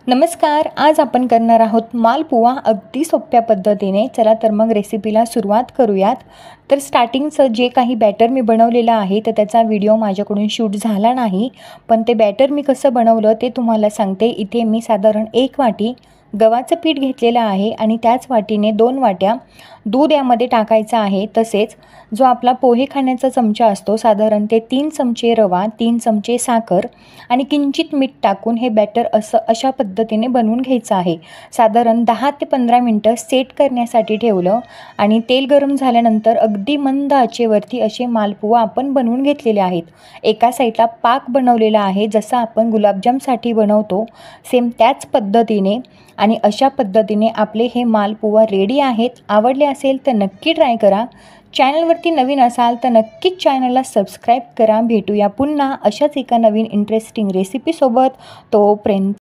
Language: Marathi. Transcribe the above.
नमस्कार. आज आपण करणार आहोत मालपुवा अगदी सोप्या पद्धतीने. चला तर मग रेसिपीला सुरुवात करूयात. तर स्टार्टिंगचं जे काही बॅटर मी बनवलेलं आहे तर त्याचा व्हिडिओ माझ्याकडून शूट झाला नाही, पण ते बॅटर मी कसं बनवलं ते तुम्हाला सांगते. इथे मी साधारण 1 वाटी गव्हाचं पीठ घेतलेलं आहे आणि त्याच वाटीने 2 वाट्या दूध यामध्ये टाकायचं आहे. तसेच जो आपला पोहे खाण्याचा चमचा असतो साधारण ते 3 चमचे रवा, 3 चमचे साखर आणि किंचित मीठ टाकून हे बॅटर अशा पद्धतीने बनवून घ्यायचं आहे. साधारण 10 ते 15 मिनटं सेट करण्यासाठी ठेवलं आणि तेल गरम झाल्यानंतर अगदी मंद आचेवरती असे मालपुवा आपण बनवून घेतलेले आहेत. एका साईडला पाक बनवलेला आहे जसा आपण गुलाबजामसाठी बनवतो सेम त्याच पद्धतीने, आणि अशा पद्धतीने आपले हे मालपुवा रेडी आहेत. आवडले असेल तर नक्की ट्राय करा. चॅनलवरती नवीन असाल तर नक्कीच चॅनलला सबस्क्राईब करा. भेटूया पुन्हा अशाच एका नवीन इंटरेस्टिंग रेसिपीसोबत. तोपर्यंत